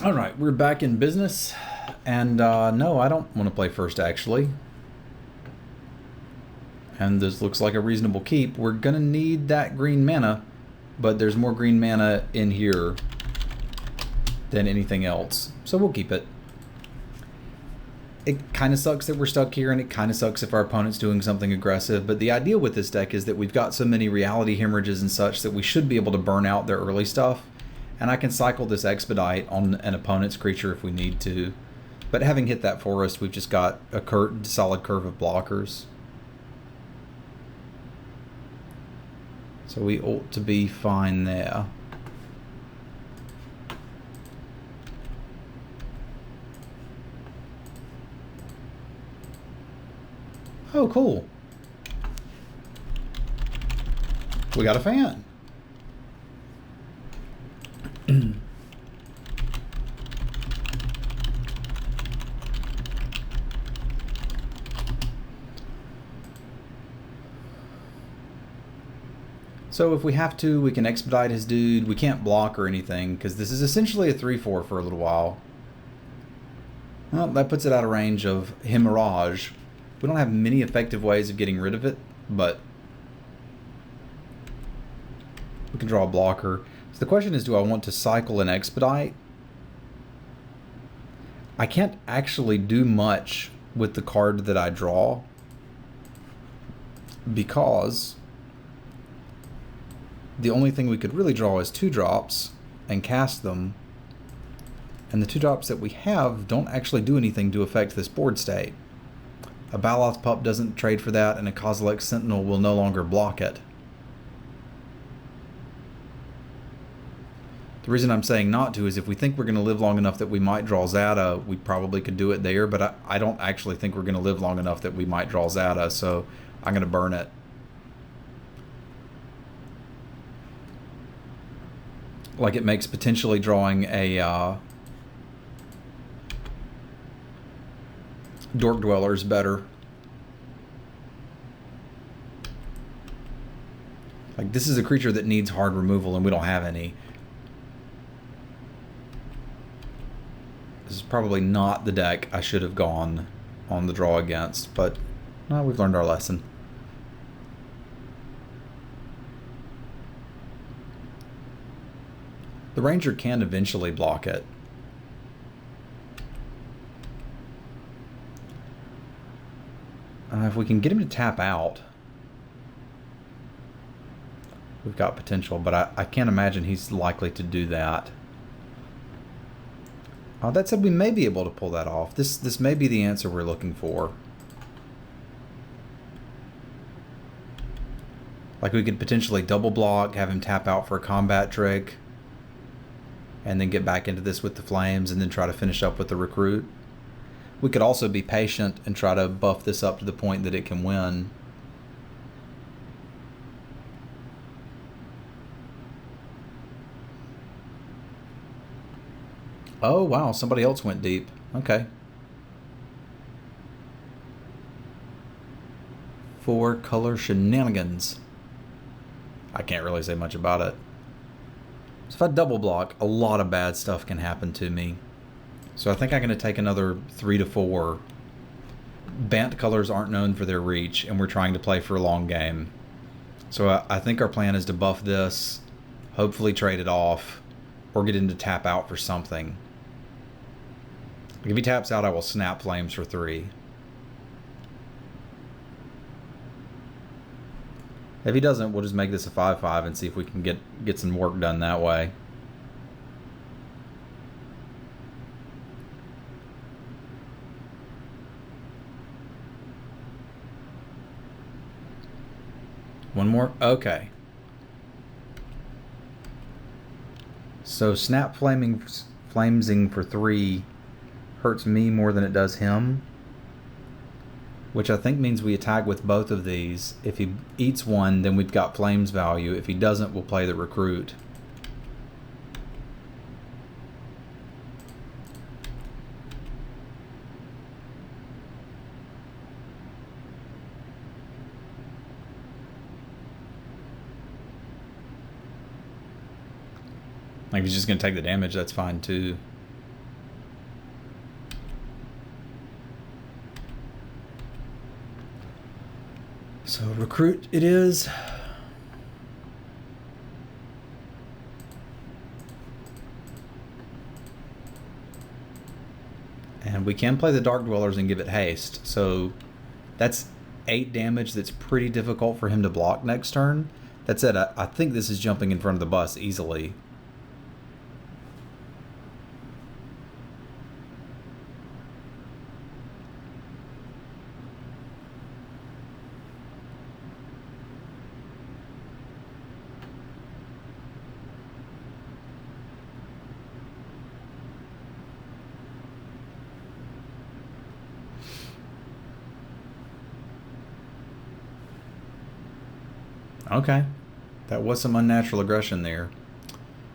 All right, we're back in business, and no, I don't want to play first actually. And this looks like a reasonable keep. We're gonna need that green mana, but there's more green mana in here than anything else, so we'll keep it. It kind of sucks that we're stuck here, and it kind of sucks if our opponent's doing something aggressive, but the idea with this deck is that we've got so many reality hemorrhages and such that we should be able to burn out their early stuff, and I can cycle this Expedite on an opponent's creature if we need to. But having hit that forest, we've just got a solid curve of blockers. So we ought to be fine there. Oh, cool. We got a fan. So if we have to, we can expedite his dude. We can't block or anything, because this is essentially a 3-4 for a little while. Well, that puts it out of range of Hemorrhage. We don't have many effective ways of getting rid of it, but we can draw a blocker. So the question is, do I want to cycle an Expedite? I can't actually do much with the card that I draw, because the only thing we could really draw is 2-drops and cast them. And the 2-drops that we have don't actually do anything to affect this board state. A Baloth Pup doesn't trade for that, and a Kozilek Sentinel will no longer block it. The reason I'm saying not to is if we think we're going to live long enough that we might draw Zada, we probably could do it there, but I don't actually think we're going to live long enough that we might draw Zada, so I'm going to burn it. Like it makes potentially drawing a Dork Dwellers better. Like this is a creature that needs hard removal and we don't have any. This is probably not the deck I should have gone on the draw against, but no, we've learned our lesson. The Ranger can eventually block it. If we can get him to tap out, we've got potential, but I can't imagine he's likely to do that. That said, we may be able to pull that off. This may be the answer we're looking for. Like we could potentially double block, have him tap out for a combat trick, and then get back into this with the flames and then try to finish up with the recruit. We could also be patient and try to buff this up to the point that it can win. Oh, wow, somebody else went deep. Okay. 4-color shenanigans. I can't really say much about it. So if I double block, a lot of bad stuff can happen to me. So I think I'm going to take another 3 to 4. Bant colors aren't known for their reach, and we're trying to play for a long game. So I think our plan is to buff this, hopefully trade it off, or get him to tap out for something. If he taps out, I will snap flames for 3. If he doesn't, we'll just make this a 5/5 and see if we can get some work done that way. One more? Okay. So snap flamesing for 3 hurts me more than it does him, which I think means we attack with both of these. If he eats one, then we've got flames value. If he doesn't, we'll play the recruit. Like, if he's just going to take the damage, that's fine too. So recruit it is. And we can play the Dark Dwellers and give it haste. So that's 8 damage that's pretty difficult for him to block next turn. That said, I think this is jumping in front of the bus easily. Okay, that was some unnatural aggression there.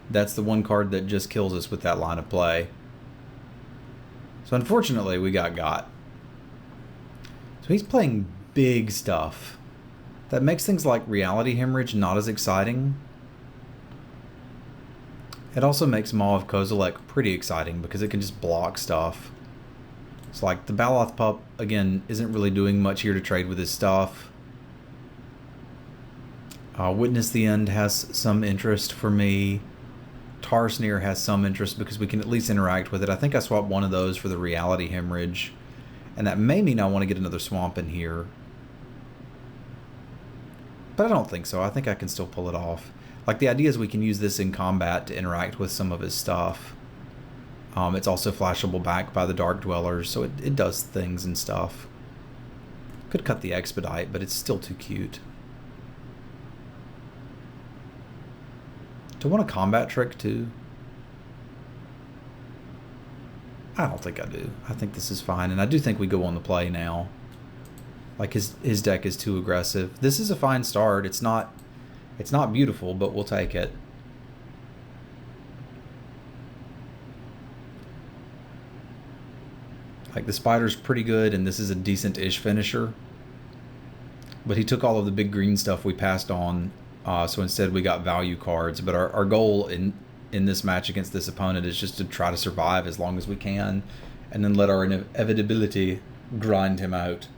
That's the one card that just kills us with that line of play. So unfortunately, we got. So he's playing big stuff. That makes things like Reality Hemorrhage not as exciting. It also makes Maw of Kozilek pretty exciting because it can just block stuff. It's like the Baloth Pup, again, isn't really doing much here to trade with his stuff. Witness the End has some interest for me. Tarsnir has some interest because we can at least interact with it. I think I swapped one of those for the Reality Hemorrhage. And that made me not want to get another swamp in here. But I don't think so. I think I can still pull it off. Like, the idea is we can use this in combat to interact with some of his stuff. It's also flashable back by the Dark Dwellers, so it does things and stuff. Could cut the Expedite, but it's still too cute. Do I want a combat trick too? I don't think I do. I think this is fine, and I do think we go on the play now. Like his deck is too aggressive. This is a fine start. It's not beautiful, but we'll take it. Like the Spider's pretty good, and this is a decent-ish finisher. But he took all of the big green stuff we passed on. So instead we got value cards, but our goal in this match against this opponent is just to try to survive as long as we can, and then let our inevitability grind him out.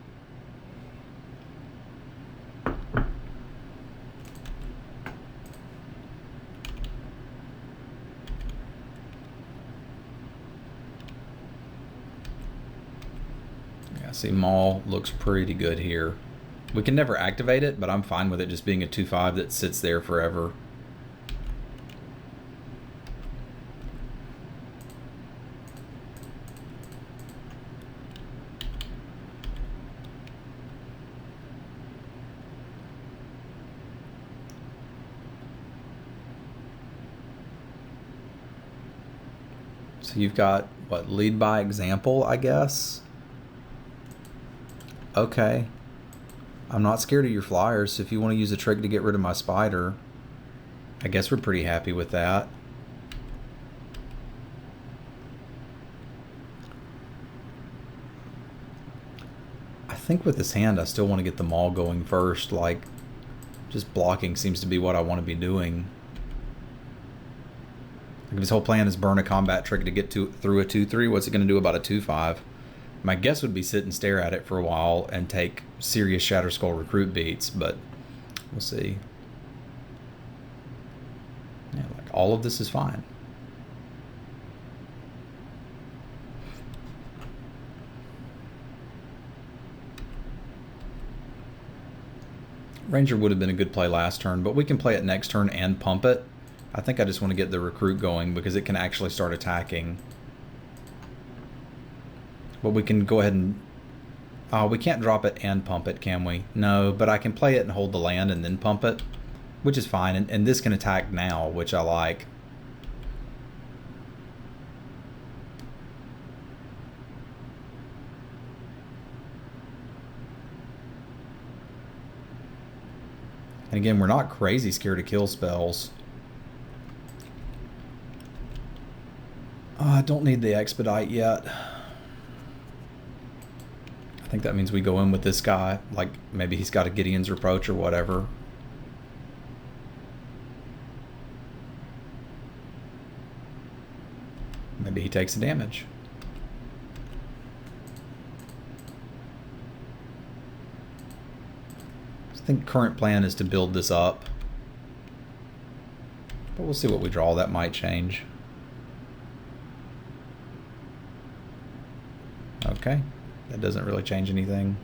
Yeah, see, Maul looks pretty good here. We can never activate it, but I'm fine with it just being a 2/5 that sits there forever. So you've got, what, lead by example, I guess? Okay. I'm not scared of your flyers, so if you want to use a trick to get rid of my spider, I guess we're pretty happy with that. I think with this hand, I still want to get the Maul going first. Like, just blocking seems to be what I want to be doing. Like if his whole plan is burn a combat trick to get through a 2/3, what's it going to do about a 2/5? My guess would be sit and stare at it for a while and take serious Shatterskull recruit beats, but we'll see. Yeah, like all of this is fine. Ranger would have been a good play last turn, but we can play it next turn and pump it. I think I just want to get the recruit going because it can actually start attacking. But we can go ahead and... we can't drop it and pump it, can we? No, but I can play it and hold the land and then pump it, which is fine. And this can attack now, which I like. And again, we're not crazy scared of kill spells. I don't need the Expedite yet. I think that means we go in with this guy. Like, maybe he's got a Gideon's Reproach or whatever. Maybe he takes the damage. So think current plan is to build this up. But we'll see what we draw. That might change. Okay. That doesn't really change anything.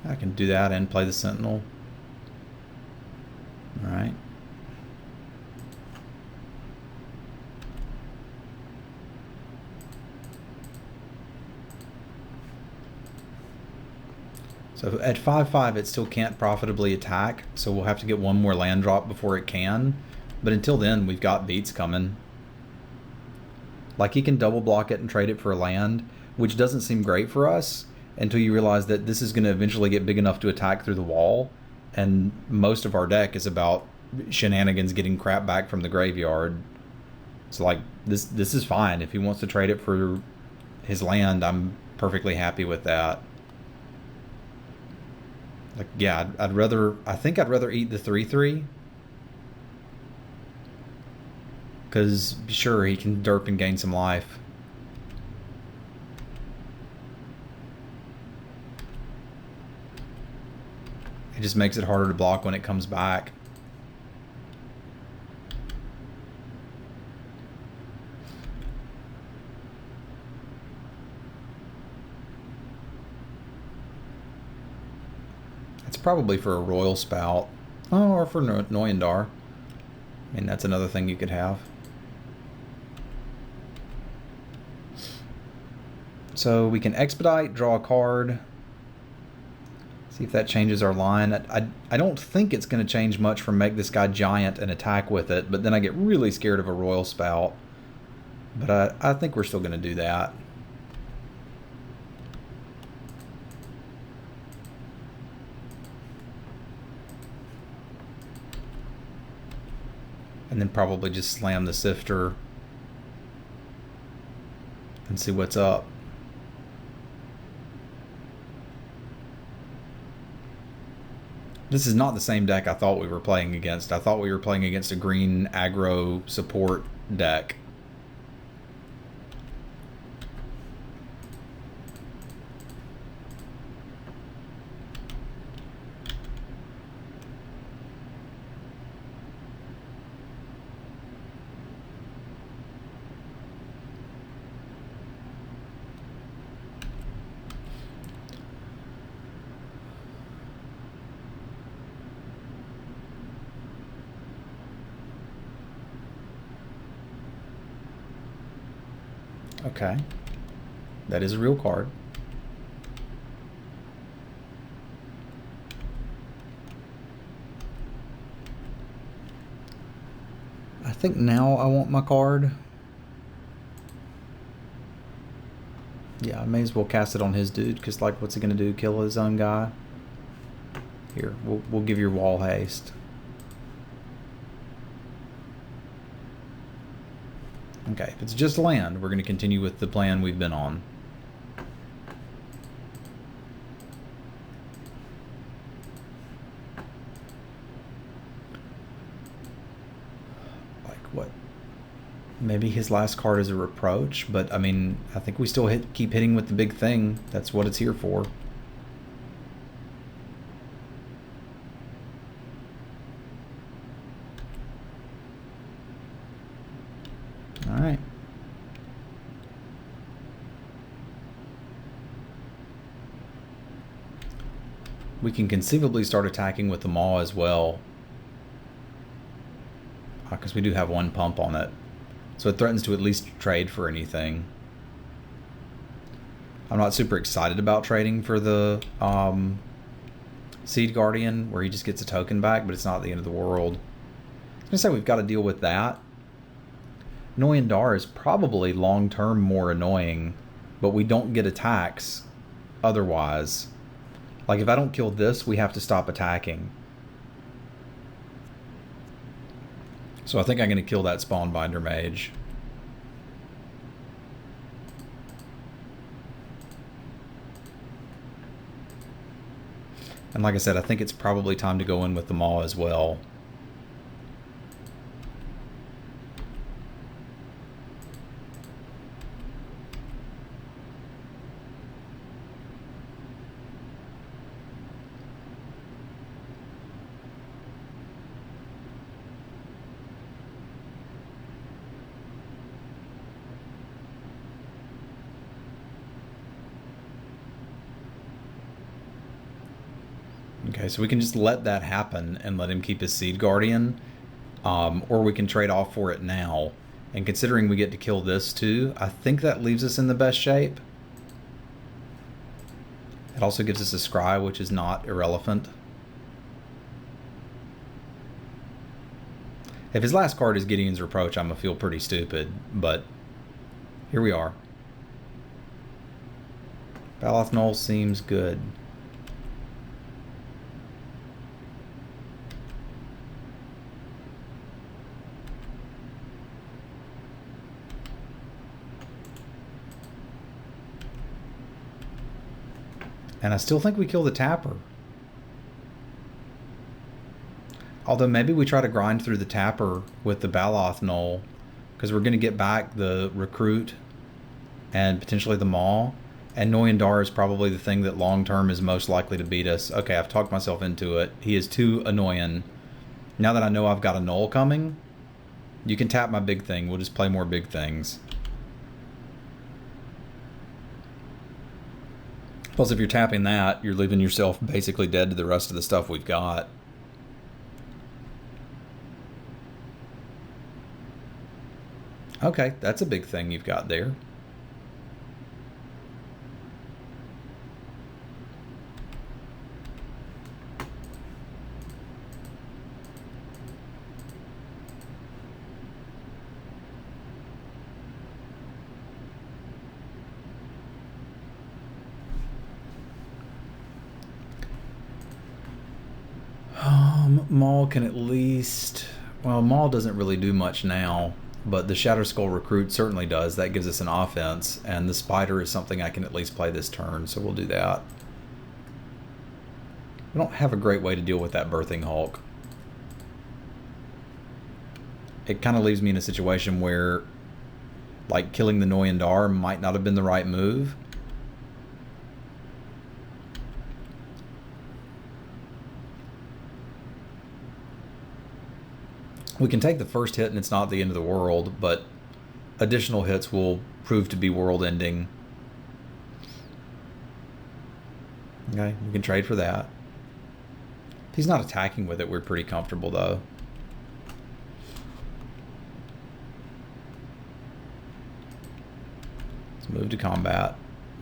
I can do that and play the Sentinel. Alright. So at 5/5 it still can't profitably attack, so we'll have to get one more land drop before it can. But until then, we've got beats coming. Like, he can double block it and trade it for a land, which doesn't seem great for us until you realize that this is going to eventually get big enough to attack through the wall, and most of our deck is about shenanigans getting crap back from the graveyard. So like, this is fine. If he wants to trade it for his land, I'm perfectly happy with that. Like, yeah, I think I'd rather eat the 3/3. Because, sure, he can derp and gain some life. It just makes it harder to block when it comes back. It's probably for a Royal Spout. Oh, or for Noyandar. I mean, that's another thing you could have. So we can expedite, draw a card. See if that changes our line. I don't think it's going to change much from make this guy giant and attack with it, but then I get really scared of a Royal Spout. But I think we're still going to do that. And then probably just slam the Sifter and see what's up. This is not the same deck I thought we were playing against. I thought we were playing against a green aggro support deck. Okay, that is a real card. I think now I want my card. Yeah, I may as well cast it on his dude, because like, what's he gonna do? Kill his own guy? Here, we'll give your wall haste. Okay, if it's just land, we're going to continue with the plan we've been on. Like what? Maybe his last card is a reproach, but I mean, I think we still keep hitting with the big thing. That's what it's here for. Alright. We can conceivably start attacking with the Maw as well. Because we do have one pump on it. So it threatens to at least trade for anything. I'm not super excited about trading for the Seed Guardian, where he just gets a token back, but it's not the end of the world. I was going to say we've got to deal with that. Noyandar is probably long-term more annoying, but we don't get attacks otherwise. Like, if I don't kill this, we have to stop attacking. So I think I'm going to kill that Spawnbinder Mage. And like I said, I think it's probably time to go in with the Maw as well. Okay, so we can just let that happen and let him keep his Seed Guardian. Or we can trade off for it now. And considering we get to kill this too, I think that leaves us in the best shape. It also gives us a Scry, which is not irrelevant. If his last card is Gideon's Reproach, I'm going to feel pretty stupid, but here we are. Baloth Knoll seems good. And I still think we kill the tapper. Although maybe we try to grind through the tapper with the Baloth Knoll, because we're going to get back the Recruit and potentially the Maw. And Noyandar is probably the thing that long term is most likely to beat us. Okay, I've talked myself into it. He is too annoying. Now that I know I've got a Knoll coming, you can tap my big thing. We'll just play more big things. Plus, if you're tapping that, you're leaving yourself basically dead to the rest of the stuff we've got. Okay, that's a big thing you've got there. Maul can at least... Well, Maul doesn't really do much now, but the Shatter Skull Recruit certainly does. That gives us an offense, and the Spider is something I can at least play this turn, so we'll do that. We don't have a great way to deal with that Birthing Hulk. It kind of leaves me in a situation where, like, killing the Noyandar might not have been the right move. We can take the first hit and it's not the end of the world, but additional hits will prove to be world-ending. Okay, we can trade for that. If he's not attacking with it, we're pretty comfortable, though. Let's move to combat.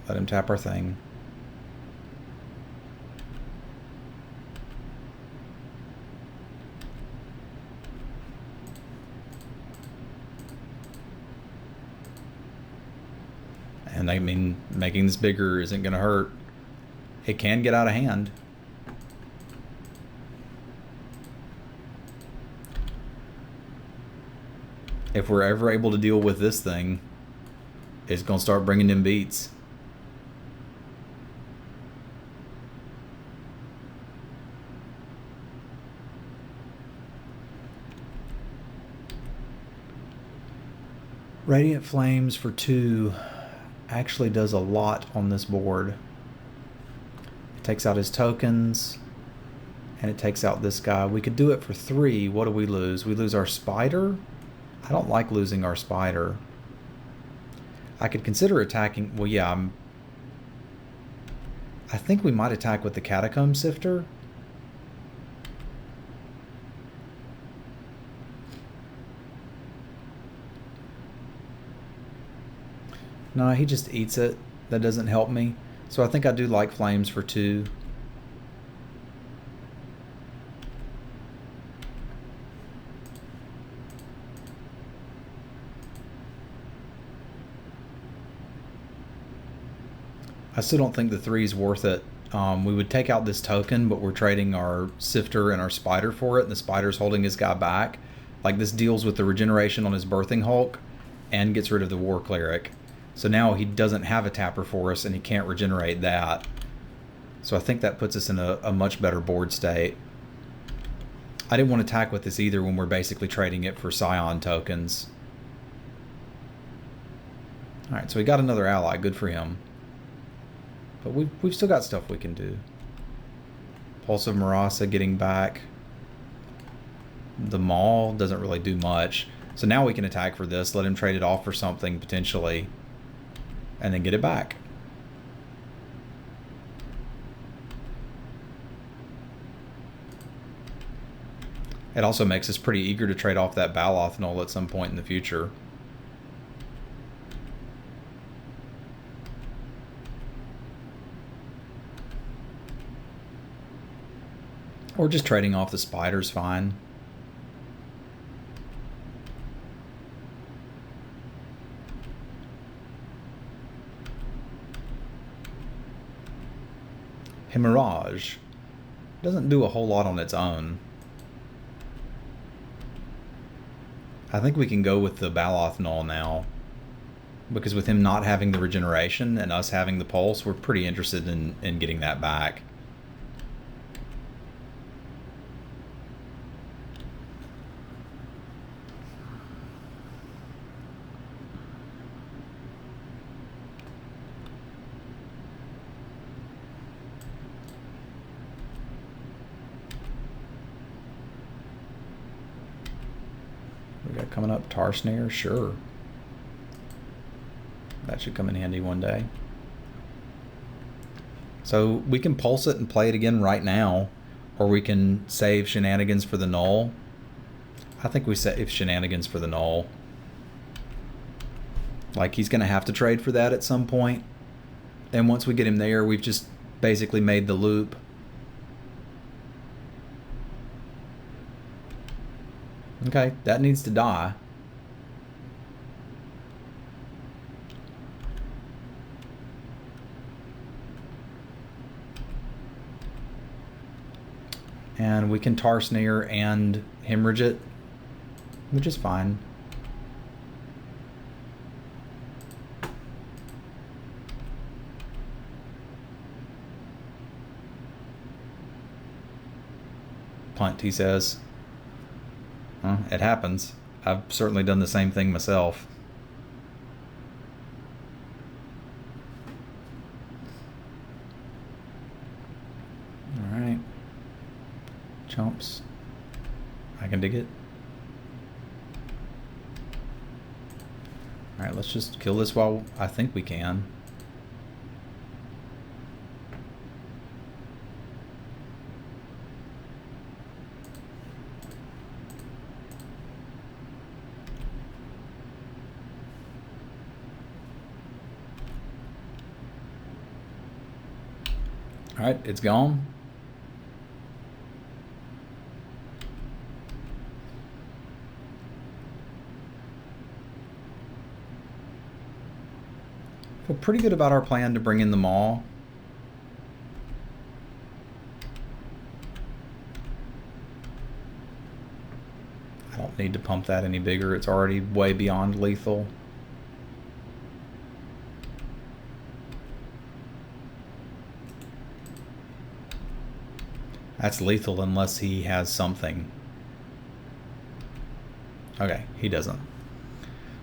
Let him tap our thing. And I mean, making this bigger isn't going to hurt. It can get out of hand. If we're ever able to deal with this thing, it's going to start bringing in beats. Radiant Flames for 2 actually does a lot on this board. It takes out his tokens, and it takes out this guy. We could do it for 3. What do we lose? We lose our Spider? I don't like losing our Spider. I could consider attacking... Well, yeah, I think we might attack with the Catacomb Sifter. No, he just eats it. That doesn't help me. So I think I do like Flames for 2. I still don't think the 3 is worth it. We would take out this token, but we're trading our Sifter and our Spider for it, and the Spider's holding his guy back. Like, this deals with the regeneration on his Birthing Hulk and gets rid of the War Cleric. So now he doesn't have a tapper for us, and he can't regenerate that. So I think that puts us in a much better board state. I didn't want to attack with this either when we're basically trading it for Scion tokens. Alright, so we got another ally. Good for him. But we've still got stuff we can do. Pulse of Marasa getting back. The Maul doesn't really do much. So now we can attack for this, let him trade it off for something potentially, and then get it back. It also makes us pretty eager to trade off that Balothnol at some point in the future. Or just trading off the spider's fine. Hemorrhage doesn't do a whole lot on its own. I think we can go with the Balothnol now, because with him not having the regeneration and us having the pulse, we're pretty interested in getting that back. We got coming up Tar Snare, sure. That should come in handy one day. So we can pulse it and play it again right now, or we can save Shenanigans for the null. I think we save Shenanigans for the null. Like, he's going to have to trade for that at some point. And once we get him there, we've just basically made the loop. Okay, that needs to die. And we can Tar Snare and Hemorrhage it, which is fine. Punt, he says. It happens. I've certainly done the same thing myself. Alright. Chumps. I can dig it. Alright, let's just kill this while I think we can. Alright, it's gone. Feel pretty good about our plan to bring in the Maw. I don't need to pump that any bigger. It's already way beyond lethal. That's lethal unless he has something. Okay, he doesn't.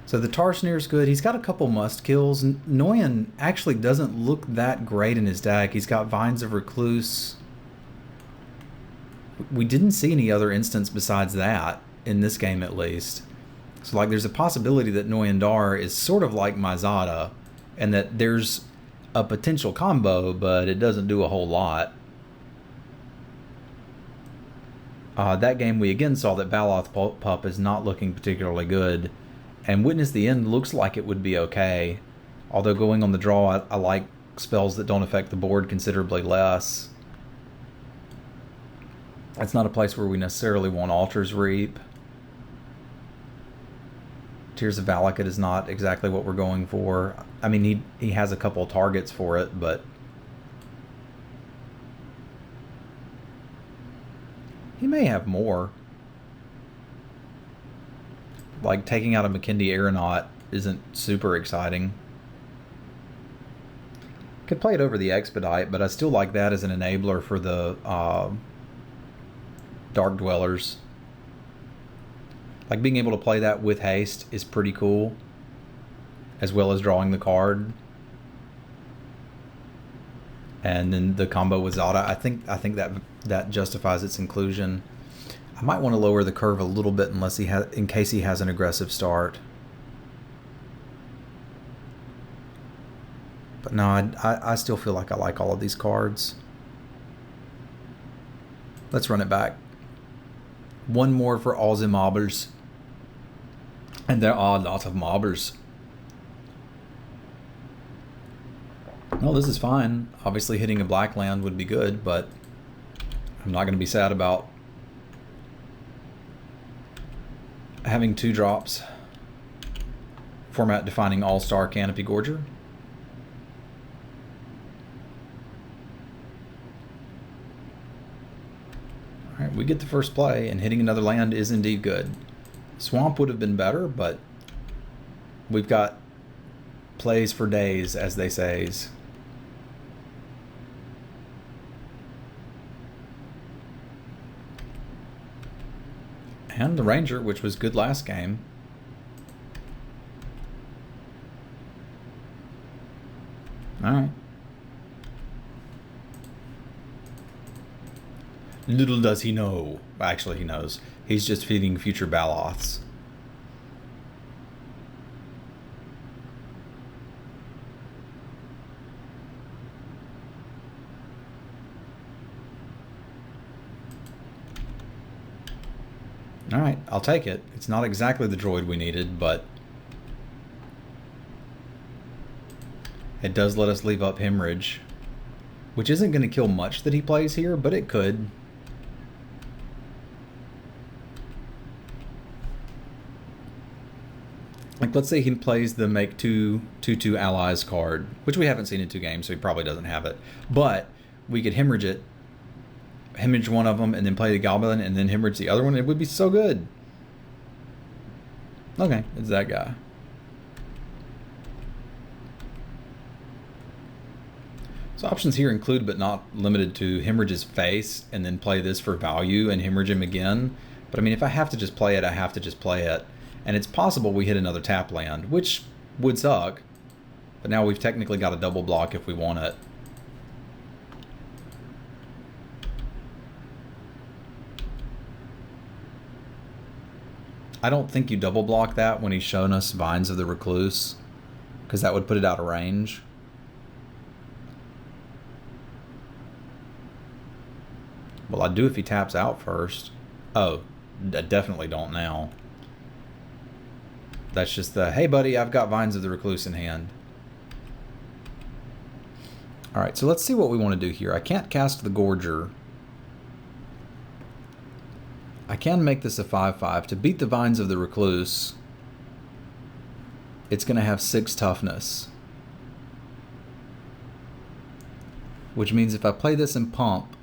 So the Tar Snare's good. He's got a couple must kills. Nguyen actually doesn't look that great in his deck. He's got Vines of Recluse. We didn't see any other instance besides that, in this game at least. So like there's a possibility that Nguyen Dar is sort of like Mizada, and that there's a potential combo, but it doesn't do a whole lot. That game we again saw that Baloth Pup is not looking particularly good, and Witness the End looks like it would be okay, although going on the draw I like spells that don't affect the board considerably less. That's not a place where we necessarily want Altar's Reap. Tears of Valakut is not exactly what we're going for. I mean, he has a couple targets for it, but he may have more. Like, taking out a McKindy Aeronaut isn't super exciting. Could play it over the Expedite, but I still like that as an enabler for the Dark Dwellers. Like, being able to play that with haste is pretty cool, as well as drawing the card. And then the combo with Zada, I think that justifies its inclusion. I might want to lower the curve a little bit unless in case he has an aggressive start. But no, I still feel like I like all of these cards. Let's run it back. One more for all the mobbers. And there are a lot of mobbers. Well, this is fine. Obviously hitting a black land would be good, but I'm not going to be sad about having 2 drops. Format defining all-star Canopy Gorger. Alright, we get the first play, and hitting another land is indeed good. Swamp would have been better, but we've got plays for days, as they say. And the Ranger, which was good last game. Alright. Little does he know. Actually, he knows. He's just feeding future Baloths. Alright, I'll take it. It's not exactly the droid we needed, but it does let us leave up Hemorrhage, which isn't going to kill much that he plays here, but it could. Like, let's say he plays the make 2/2 allies card, which we haven't seen in 2 games, so he probably doesn't have it. But we could hemorrhage it, hemorrhage one of them, and then play the Goblin, and then hemorrhage the other one. It would be so good. Okay, it's that guy. So options here include, but not limited to, hemorrhage his face, and then play this for value, and hemorrhage him again. But I mean, if I have to just play it, I have to just play it. And it's possible we hit another tap land, which would suck. But now we've technically got a double block if we want it. I don't think you double block that when he's shown us Vines of the Recluse, because that would put it out of range. Well, I do if he taps out first. Oh, I definitely don't now. That's just the, hey buddy, I've got Vines of the Recluse in hand. Alright, so let's see what we want to do here. I can't cast the Gorger. I can make this a 5/5. To beat the Vines of the Recluse, it's going to have 6 toughness. Which means if I play this and pump,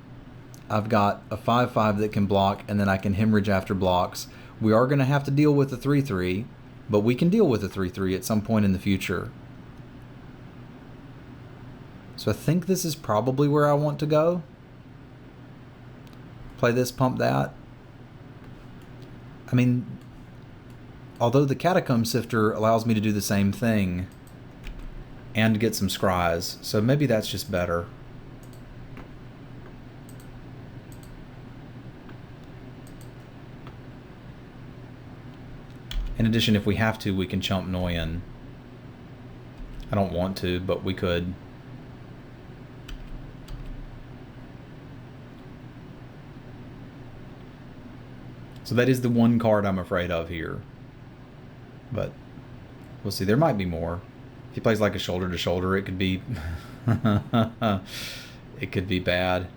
I've got a 5/5 that can block, and then I can hemorrhage after blocks. We are going to have to deal with the 3/3. But we can deal with a 3/3 at some point in the future. So I think this is probably where I want to go. Play this, pump that. I mean, although the Catacomb Sifter allows me to do the same thing and get some scries, so maybe that's just better. In addition, if we have to, we can chump Noyan. I don't want to, but we could. So that is the one card I'm afraid of here. But we'll see. There might be more. If he plays like a shoulder to shoulder, it could be it could be bad.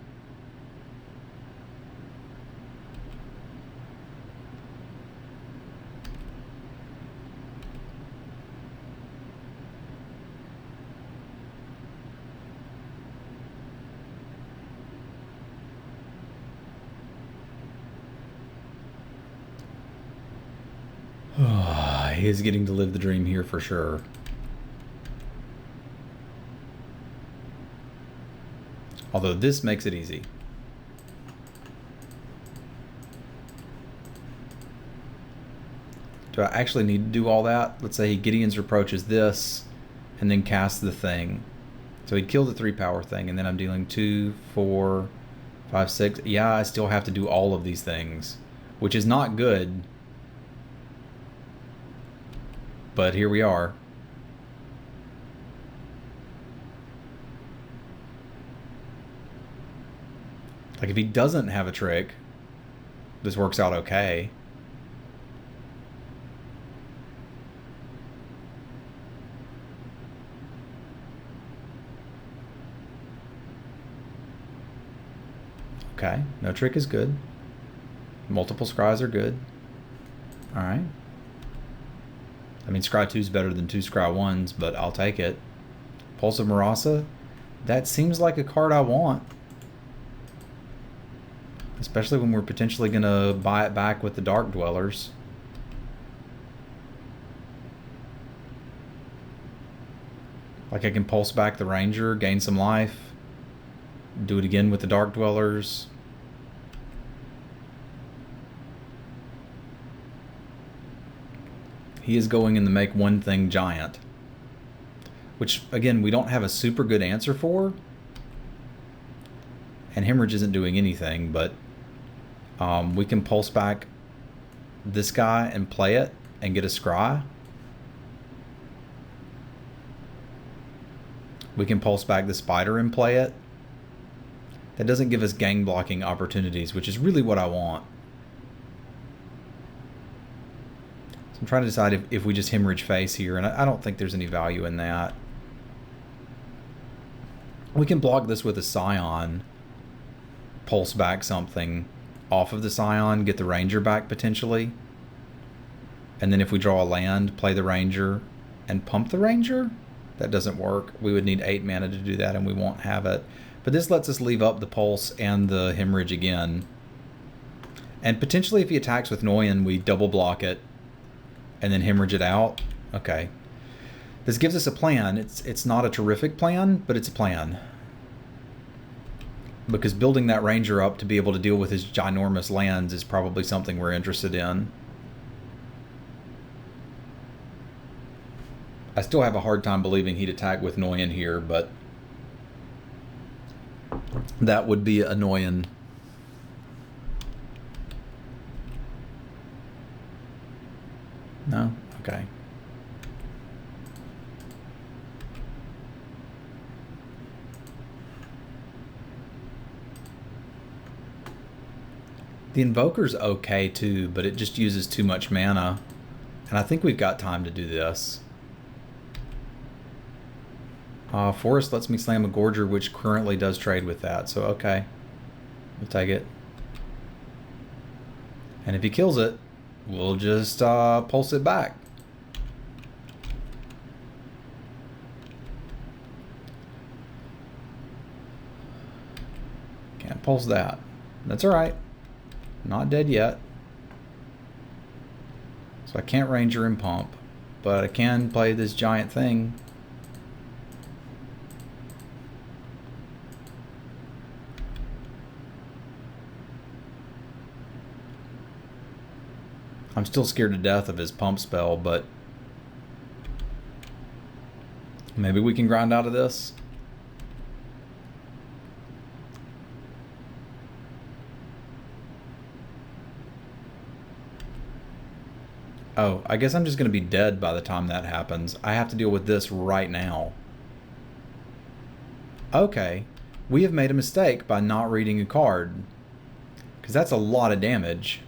He is getting to live the dream here for sure. Although this makes it easy. Do I actually need to do all that? Let's say Gideon's Reproach is this, and then cast the thing. So he'd kill the 3-power thing, and then I'm dealing 2, 4, 5, 6. Yeah, I still have to do all of these things, which is not good. But here we are. Like if he doesn't have a trick, this works out okay. Okay, no trick is good. Multiple scries are good. All right. I mean, scry 2 is better than 2 scry 1s, but I'll take it. Pulse of Marasa, that seems like a card I want. Especially when we're potentially going to buy it back with the Dark Dwellers. Like I can pulse back the Ranger, gain some life. Do it again with the Dark Dwellers. He is going in the make one thing giant. Which, again, we don't have a super good answer for. And Hemorrhage isn't doing anything, but we can pulse back this guy and play it and get a scry. We can pulse back the Spider and play it. That doesn't give us gang blocking opportunities, which is really what I want. So I'm trying to decide if we just Hemorrhage face here, and I don't think there's any value in that. We can block this with a Scion, pulse back something off of the Scion, get the Ranger back potentially. And then if we draw a land, play the Ranger and pump the Ranger? That doesn't work. We would need 8 mana to do that, and we won't have it. But this lets us leave up the Pulse and the Hemorrhage again. And potentially if he attacks with Noyan, we double block it and then Hemorrhage it out. Okay. This gives us a plan. It's not a terrific plan, but it's a plan. Because building that Ranger up to be able to deal with his ginormous lands is probably something we're interested in. I still have a hard time believing he'd attack with Noyan here, but that would be annoying. No? Okay. The Invoker's okay too, but it just uses too much mana. And I think we've got time to do this. Forest lets me slam a Gorger, which currently does trade with that. So, okay. We'll take it. And if he kills it, we'll just pulse it back. Can't pulse that. That's alright. Not dead yet. So I can't Ranger and pump. But I can play this giant thing. I'm still scared to death of his pump spell, but maybe we can grind out of this. Oh, I guess I'm just going to be dead by the time that happens. I have to deal with this right now. Okay, we have made a mistake by not reading a card, because that's a lot of damage.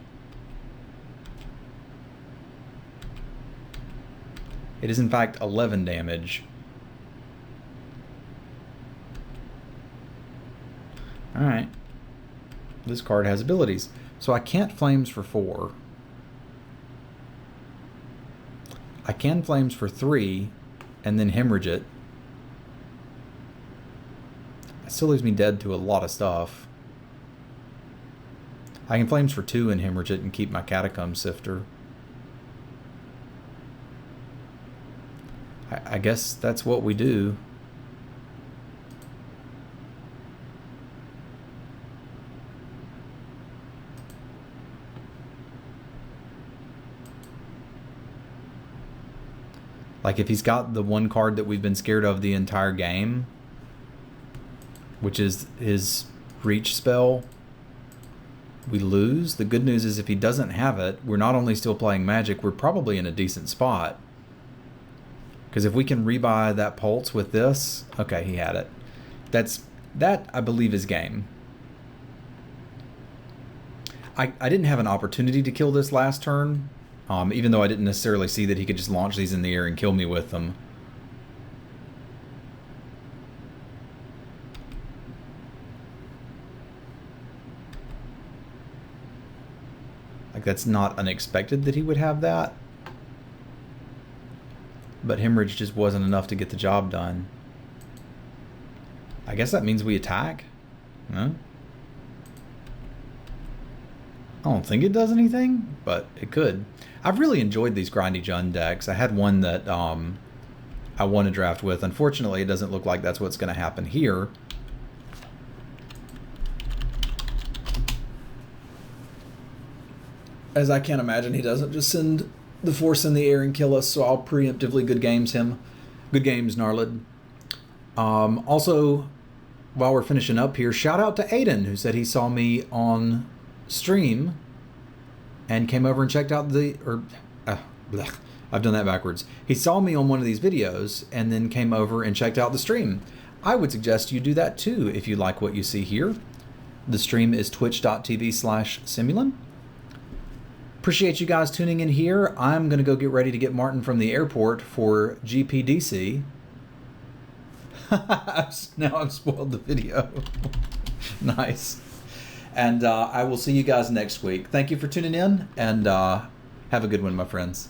It is in fact 11 damage. Alright. This card has abilities. So I can't Flames for 4. I can Flames for 3 and then Hemorrhage it. That still leaves me dead to a lot of stuff. I can Flames for 2 and Hemorrhage it and keep my Catacomb Sifter. I guess that's what we do. Like if he's got the one card that we've been scared of the entire game, which is his reach spell, we lose. The good news is if he doesn't have it, we're not only still playing Magic, we're probably in a decent spot. Because if we can rebuy that Pulse with this... Okay, he had it. That, I believe, is game. I didn't have an opportunity to kill this last turn, even though I didn't necessarily see that he could just launch these in the air and kill me with them. Like, that's not unexpected that he would have that. But hemorrhage just wasn't enough to get the job done. I guess that means we attack. Huh? I don't think it does anything, but it could. I've really enjoyed these Grindy Jund decks. I had one that I won a draft with. Unfortunately, it doesn't look like that's what's going to happen here. As I can't imagine he doesn't just send the force in the air and kill us, so I'll preemptively good games him. Good games, Gnarlid. Also, while we're finishing up here, shout out to Aiden, who said he saw me on stream and came over and checked out I've done that backwards. He saw me on one of these videos and then came over and checked out the stream. I would suggest you do that too if you like what you see here. The stream is twitch.tv/Simulan. Appreciate you guys tuning in here. I'm going to go get ready to get Martin from the airport for GPDC. Now I've spoiled the video. Nice. And I will see you guys next week. Thank you for tuning in, and have a good one, my friends.